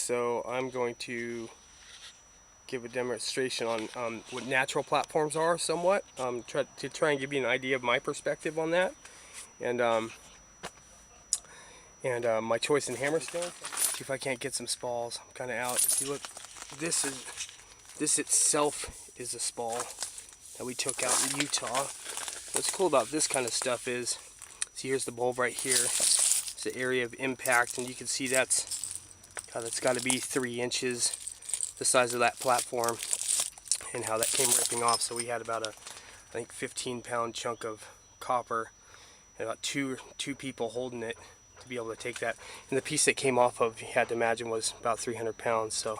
So I'm going to give a demonstration on what natural platforms are somewhat, to try and give you an idea of my perspective on that, and my choice in hammerstone. See if I can't get some spalls. I'm kind of out. If you look, this itself is a spall that we took out in Utah. What's cool about this kind of stuff is, see, here's the bulb right here. It's the area of impact, and you can see that's got to be 3 inches, the size of that platform, and how that came ripping off. So we had about I think 15-pound chunk of copper, and about two people holding it to be able to take that. And the piece that came off of, you had to imagine, was about 300 pounds. So,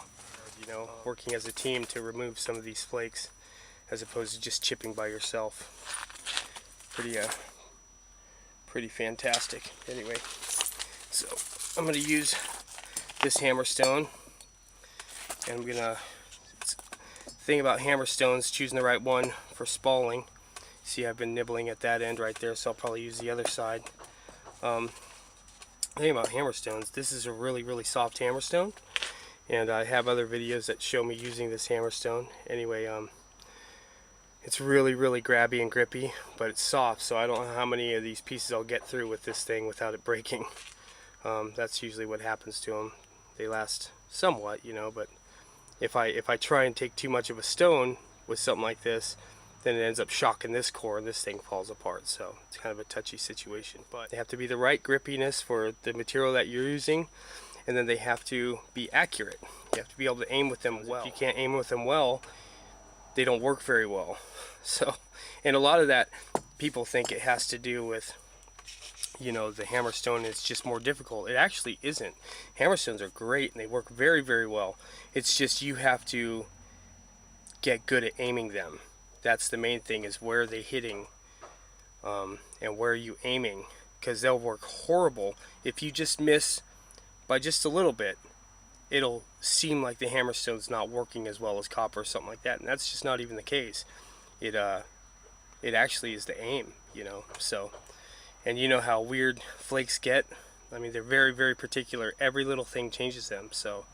you know, working as a team to remove some of these flakes, as opposed to just chipping by yourself. Pretty fantastic. Anyway, so I'm going to use this hammerstone, and I'm gonna. The thing about hammerstones, choosing the right one for spalling. See, I've been nibbling at that end right there, so I'll probably use the other side. The thing about hammerstones, this is a really soft hammerstone, and I have other videos that show me using this hammerstone. Anyway, it's really grabby and grippy, but it's soft, so I don't know how many of these pieces I'll get through with this thing without it breaking. That's usually what happens to them. They last somewhat, you know, but if I try and take too much of a stone with something like this, then it ends up shocking this core and this thing falls apart. So it's kind of a touchy situation. But they have to be the right grippiness for the material that you're using, and then they have to be accurate. You have to be able to aim with them well. If you can't aim with them well, they don't work very well. So, and a lot of that, people think it has to do with, you know, the hammerstone is just more difficult. It actually isn't. Hammerstones are great and they work very well. It's just you have to get good at aiming them. That's the main thing, is where they're hitting, and where are you aiming, because they'll work horrible if you just miss by just a little bit. It'll seem like the hammerstone's not working as well as copper or something like that, and that's just not even the case. It actually is the aim, you know. So, and you know how weird flakes get. I mean, they're very particular. Every little thing changes them. So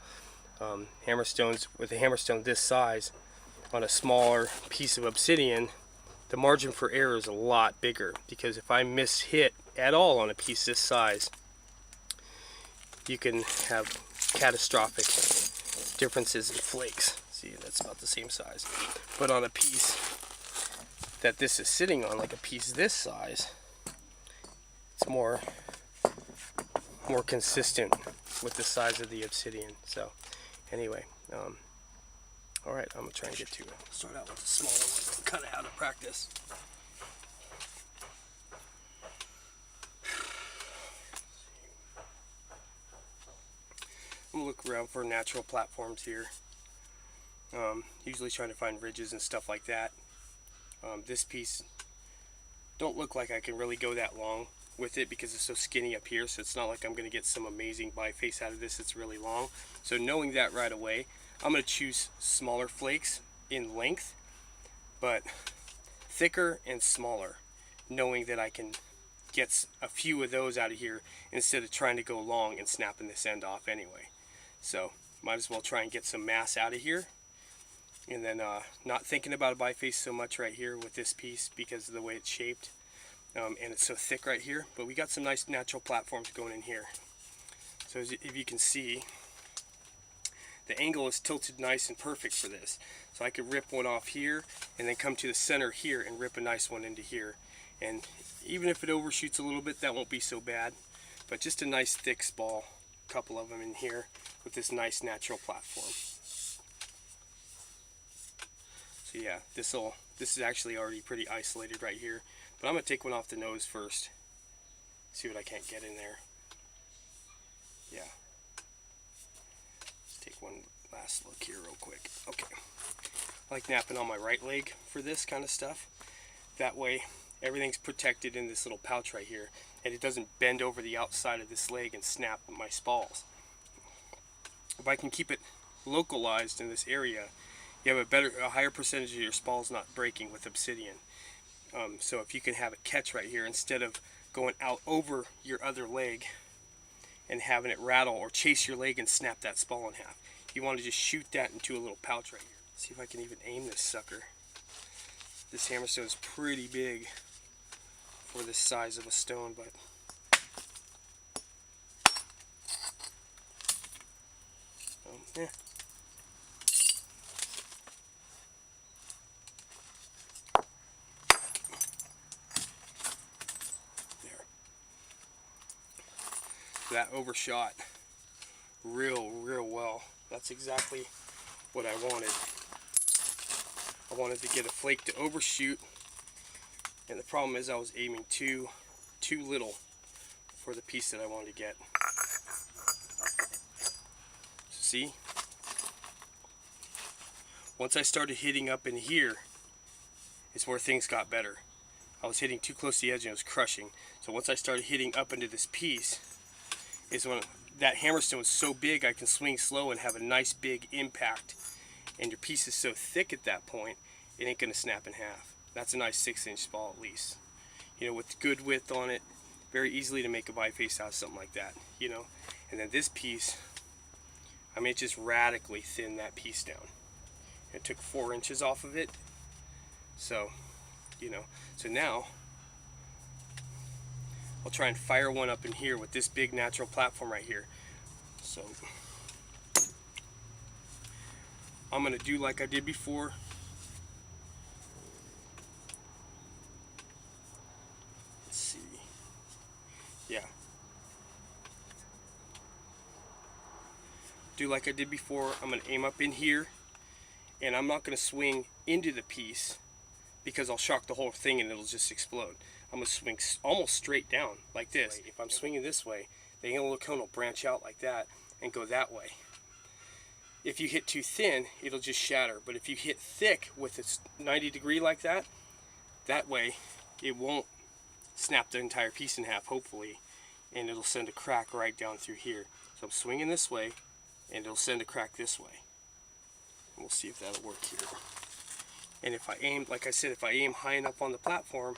hammerstones, with a hammerstone this size on a smaller piece of obsidian, the margin for error is a lot bigger, because if I miss hit at all on a piece this size, you can have catastrophic differences in flakes. See, that's about the same size. But on a piece that this is sitting on, like a piece this size, it's more consistent with the size of the obsidian. So anyway, all right, I'm gonna try and get to it. Start out with a smaller one, kind of out of practice. I'm gonna look around for natural platforms here. Usually trying to find ridges and stuff like that. This piece don't look like I can really go that long with it because it's so skinny up here, so it's not like I'm going to get some amazing biface out of this. It's really long. So knowing that right away, I'm going to choose smaller flakes in length, but thicker and smaller, knowing that I can get a few of those out of here instead of trying to go long and snapping this end off anyway. So might as well try and get some mass out of here, and then not thinking about a biface so much right here with this piece because of the way it's shaped, and it's so thick right here. But we got some nice natural platforms going in here. So if you can see, the angle is tilted nice and perfect for this. So I could rip one off here and then come to the center here and rip a nice one into here. And even if it overshoots a little bit, that won't be so bad. But just a nice thick spall, a couple of them in here with this nice natural platform. So yeah, this is actually already pretty isolated right here. But I'm going to take one off the nose first. See what I can't get in there. Yeah. Let's take one last look here real quick. Okay. I like napping on my right leg for this kind of stuff. That way everything's protected in this little pouch right here, and it doesn't bend over the outside of this leg and snap my spalls. If I can keep it localized in this area, you have a higher percentage of your spalls not breaking with obsidian. So if you can have it catch right here instead of going out over your other leg and having it rattle or chase your leg and snap that ball in half. You want to just shoot that into a little pouch right here. See if I can even aim this sucker. This hammerstone is pretty big for this size of a stone, but yeah. There. That overshot real well. That's exactly what I wanted. I wanted to get a flake to overshoot, and the problem is I was aiming too little for the piece that I wanted to get. See? Once I started hitting up in here is where things got better. I was hitting too close to the edge and it was crushing. So once I started hitting up into this piece is when that hammerstone is so big I can swing slow and have a nice big impact. And your piece is so thick at that point, it ain't going to snap in half. That's a nice 6-inch ball at least. You know, with good width on it, very easily to make a biface out of something like that, you know. And then this piece, I mean, it just radically thinned that piece down. It took 4 inches off of it. So, you know, so now I'll try and fire one up in here with this big natural platform right here. So I'm going to do like I did before. Let's see. Yeah. Do like I did before. I'm going to aim up in here, and I'm not going to swing into the piece because I'll shock the whole thing and it'll just explode. I'm going to swing almost straight down like this. If I'm swinging this way, the angle of the cone will branch out like that and go that way. If you hit too thin, it'll just shatter. But if you hit thick with its 90 degree like that, that way it won't snap the entire piece in half, hopefully, and it'll send a crack right down through here. So I'm swinging this way, and it'll send a crack this way. And we'll see if that'll work here. And if I aim, like I said, if I aim high enough on the platform,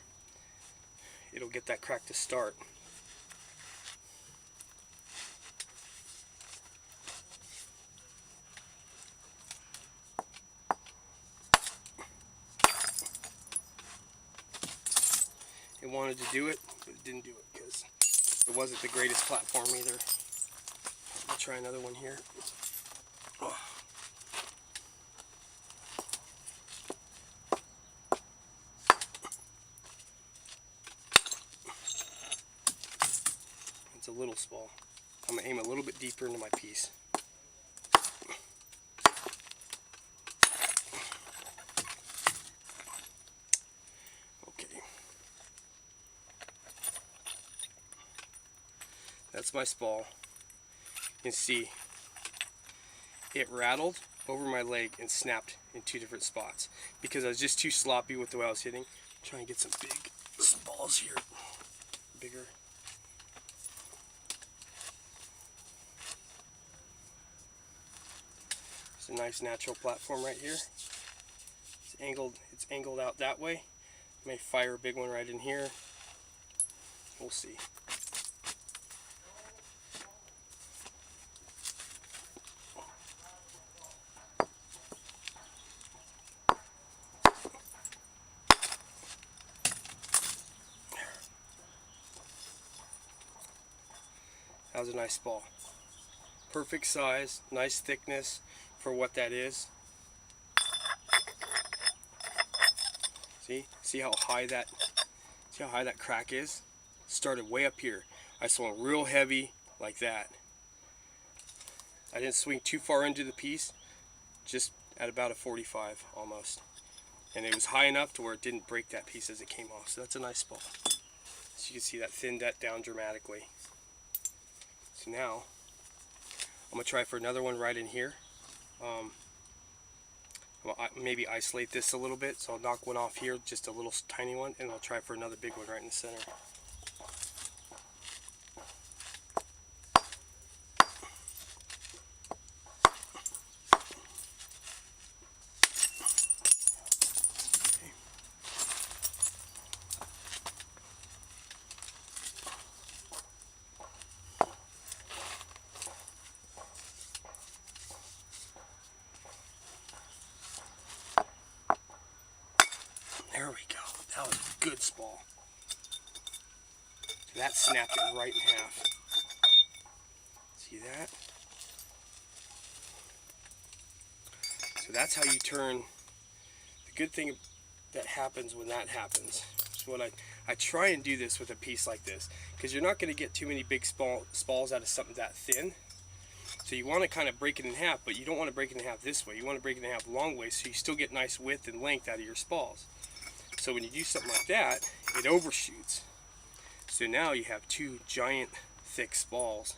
it'll get that crack to start. It wanted to do it, but it didn't do it because it wasn't the greatest platform either. I'll try another one here. Oh. It's a little small. I'm going to aim a little bit deeper into my piece. Okay. That's my spall. You can see it rattled over my leg and snapped in 2 different spots because I was just too sloppy with the way I was hitting. Try and get some big spalls here. Bigger. It's a nice natural platform right here. It's angled out that way. I may fire a big one right in here. We'll see. That was a nice ball. Perfect size, nice thickness for what that is. See how high that crack is? Started way up here. I swung real heavy like that. I didn't swing too far into the piece, just at about a 45 almost. And it was high enough to where it didn't break that piece as it came off. So that's a nice ball. So you can see that thinned that down dramatically. So now I'm going to try for another one right in here. I'll maybe isolate this a little bit, so I'll knock one off here, just a little tiny one, and I'll try for another big one right in the center. good spall. So that snapped it right in half. See that? So that's how you turn. The good thing that happens when that happens is when I try and do this with a piece like this, because you're not going to get too many big spalls out of something that thin. So you want to kind of break it in half, but you don't want to break it in half this way. You want to break it in half long way so you still get nice width and length out of your spalls. So when you do something like that, it overshoots. So now you have two giant thick spalls.